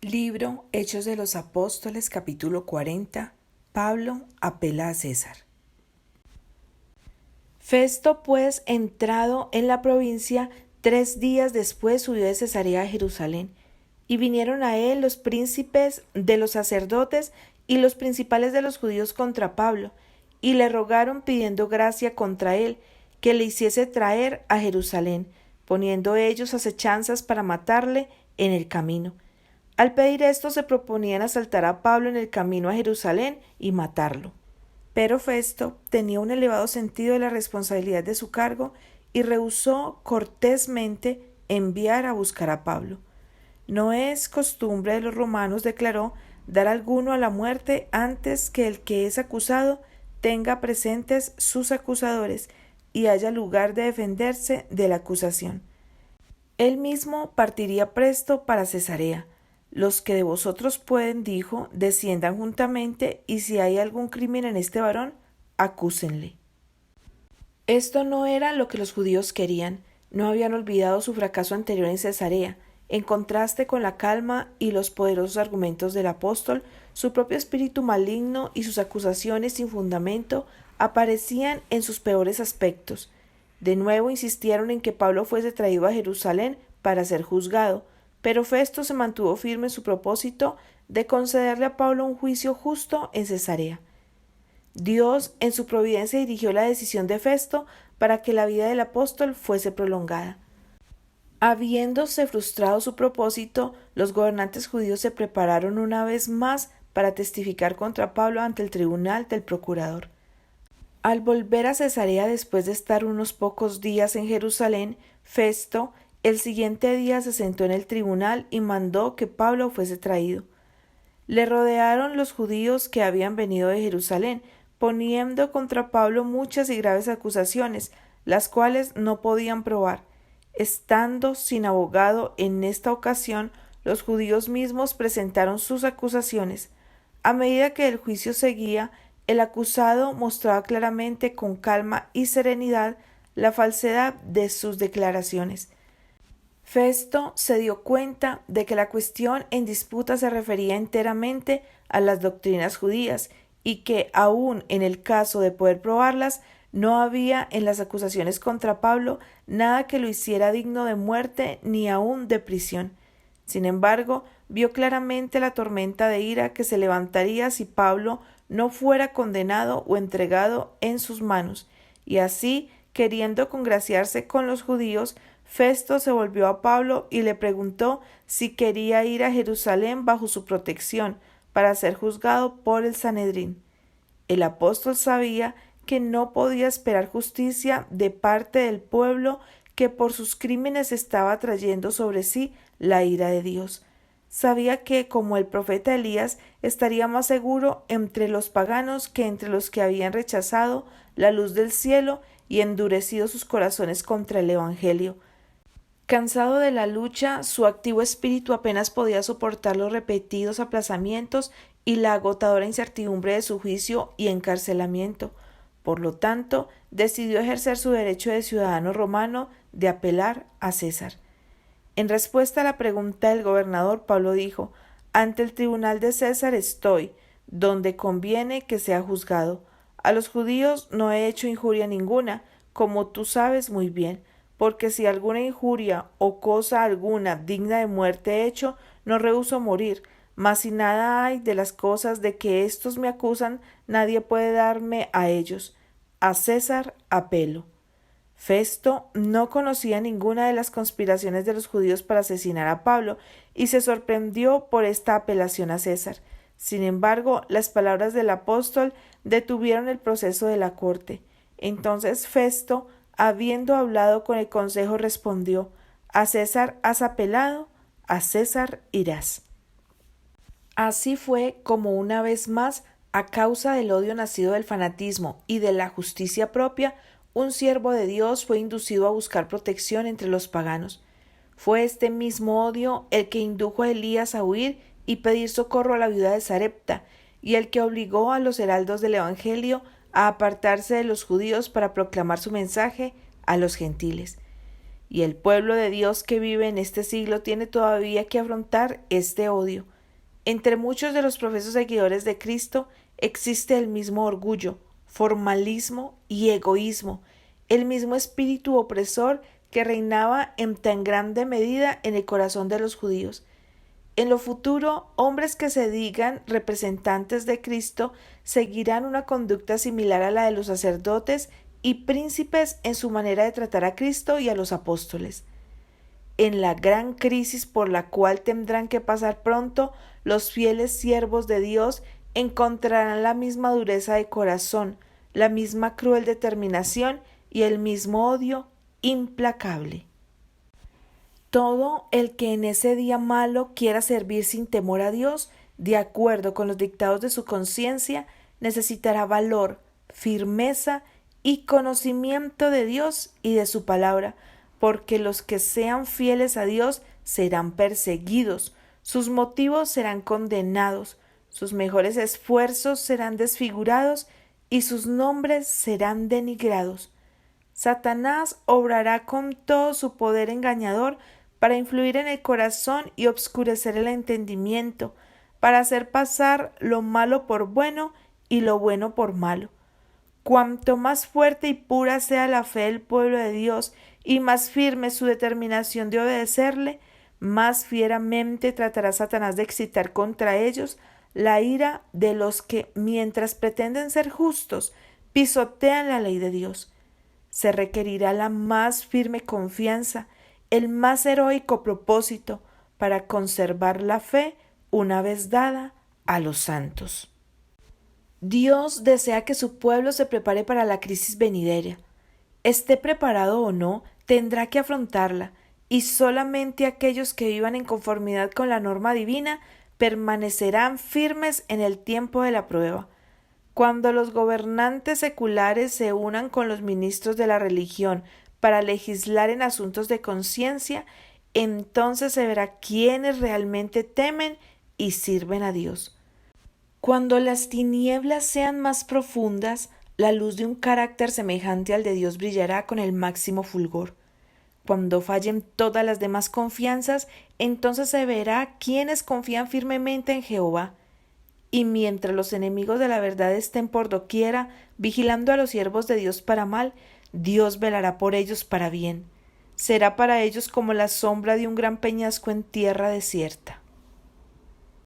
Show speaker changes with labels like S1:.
S1: Libro Hechos de los Apóstoles, capítulo 40. Pablo apela a César. Festo, pues, entrado en la provincia, 3 días después subió de Cesarea a Jerusalén, y vinieron a él los príncipes de los sacerdotes y los principales de los judíos contra Pablo, y le rogaron pidiendo gracia contra él, que le hiciese traer a Jerusalén, poniendo ellos acechanzas para matarle en el camino. Al pedir esto se proponían asaltar a Pablo en el camino a Jerusalén y matarlo. Pero Festo tenía un elevado sentido de la responsabilidad de su cargo y rehusó cortésmente enviar a buscar a Pablo. No es costumbre de los romanos, declaró, dar a alguno a la muerte antes que el que es acusado tenga presentes sus acusadores y haya lugar de defenderse de la acusación. Él mismo partiría presto para Cesarea. Los que de vosotros pueden, dijo, desciendan juntamente, y si hay algún crimen en este varón, acúsenle. Esto no era lo que los judíos querían. No habían olvidado su fracaso anterior en Cesarea. En contraste con la calma y los poderosos argumentos del apóstol, su propio espíritu maligno y sus acusaciones sin fundamento aparecían en sus peores aspectos. De nuevo insistieron en que Pablo fuese traído a Jerusalén para ser juzgado, pero Festo se mantuvo firme en su propósito de concederle a Pablo un juicio justo en Cesarea. Dios, en su providencia, dirigió la decisión de Festo para que la vida del apóstol fuese prolongada. Habiéndose frustrado su propósito, los gobernantes judíos se prepararon una vez más para testificar contra Pablo ante el tribunal del procurador. Al volver a Cesarea después de estar unos pocos días en Jerusalén, Festo el siguiente día se sentó en el tribunal y mandó que Pablo fuese traído. Le rodearon los judíos que habían venido de Jerusalén, poniendo contra Pablo muchas y graves acusaciones, las cuales no podían probar. Estando sin abogado en esta ocasión, los judíos mismos presentaron sus acusaciones. A medida que el juicio seguía, el acusado mostraba claramente con calma y serenidad la falsedad de sus declaraciones. Festo se dio cuenta de que la cuestión en disputa se refería enteramente a las doctrinas judías y que, aun en el caso de poder probarlas, no había en las acusaciones contra Pablo nada que lo hiciera digno de muerte ni aun de prisión. Sin embargo, vio claramente la tormenta de ira que se levantaría si Pablo no fuera condenado o entregado en sus manos, y así, queriendo congraciarse con los judíos, Festo se volvió a Pablo y le preguntó si quería ir a Jerusalén bajo su protección para ser juzgado por el Sanedrín. El apóstol sabía que no podía esperar justicia de parte del pueblo que por sus crímenes estaba trayendo sobre sí la ira de Dios. Sabía que, como el profeta Elías, estaría más seguro entre los paganos que entre los que habían rechazado la luz del cielo y endurecido sus corazones contra el Evangelio. Cansado de la lucha, su activo espíritu apenas podía soportar los repetidos aplazamientos y la agotadora incertidumbre de su juicio y encarcelamiento. Por lo tanto, decidió ejercer su derecho de ciudadano romano de apelar a César. En respuesta a la pregunta del gobernador, Pablo dijo: «Ante el tribunal de César estoy, donde conviene que sea juzgado. A los judíos no he hecho injuria ninguna, como tú sabes muy bien, porque si alguna injuria o cosa alguna digna de muerte he hecho, no rehúso morir, mas si nada hay de las cosas de que éstos me acusan, nadie puede darme a ellos. A César apelo». Festo no conocía ninguna de las conspiraciones de los judíos para asesinar a Pablo y se sorprendió por esta apelación a César. Sin embargo, las palabras del apóstol detuvieron el proceso de la corte. Entonces Festo, habiendo hablado con el consejo, respondió: «A César has apelado, a César irás». Así fue como una vez más, a causa del odio nacido del fanatismo y de la justicia propia, un siervo de Dios fue inducido a buscar protección entre los paganos. Fue este mismo odio el que indujo a Elías a huir y pedir socorro a la viuda de Sarepta, y el que obligó a los heraldos del Evangelio a apartarse de los judíos para proclamar su mensaje a los gentiles. y el pueblo de Dios que vive en este siglo tiene todavía que afrontar este odio. Entre muchos de los profesos seguidores de Cristo existe el mismo orgullo, formalismo y egoísmo, el mismo espíritu opresor que reinaba en tan grande medida en el corazón de los judíos. En lo futuro, hombres que se digan representantes de Cristo seguirán una conducta similar a la de los sacerdotes y príncipes en su manera de tratar a Cristo y a los apóstoles. En la gran crisis por la cual tendrán que pasar pronto, los fieles siervos de Dios encontrarán la misma dureza de corazón, la misma cruel determinación y el mismo odio implacable. Todo el que en ese día malo quiera servir sin temor a Dios, de acuerdo con los dictados de su conciencia, necesitará valor, firmeza y conocimiento de Dios y de su palabra, porque los que sean fieles a Dios serán perseguidos, sus motivos serán condenados, sus mejores esfuerzos serán desfigurados y sus nombres serán denigrados. Satanás obrará con todo su poder engañador para influir en el corazón y obscurecer el entendimiento, para hacer pasar lo malo por bueno y lo bueno por malo. Cuanto más fuerte y pura sea la fe del pueblo de Dios y más firme su determinación de obedecerle, más fieramente tratará Satanás de excitar contra ellos la ira de los que, mientras pretenden ser justos, pisotean la ley de Dios. Se requerirá la más firme confianza, el más heroico propósito para conservar la fe una vez dada a los santos. Dios desea que su pueblo se prepare para la crisis venidera. Esté preparado o no, tendrá que afrontarla, y solamente aquellos que vivan en conformidad con la norma divina permanecerán firmes en el tiempo de la prueba. Cuando los gobernantes seculares se unan con los ministros de la religión para legislar en asuntos de conciencia, entonces se verá quiénes realmente temen y sirven a Dios. Cuando las tinieblas sean más profundas, la luz de un carácter semejante al de Dios brillará con el máximo fulgor. Cuando fallen todas las demás confianzas, entonces se verá quiénes confían firmemente en Jehová. Y mientras los enemigos de la verdad estén por doquiera, vigilando a los siervos de Dios para mal, Dios velará por ellos para bien. Será para ellos como la sombra de un gran peñasco en tierra desierta.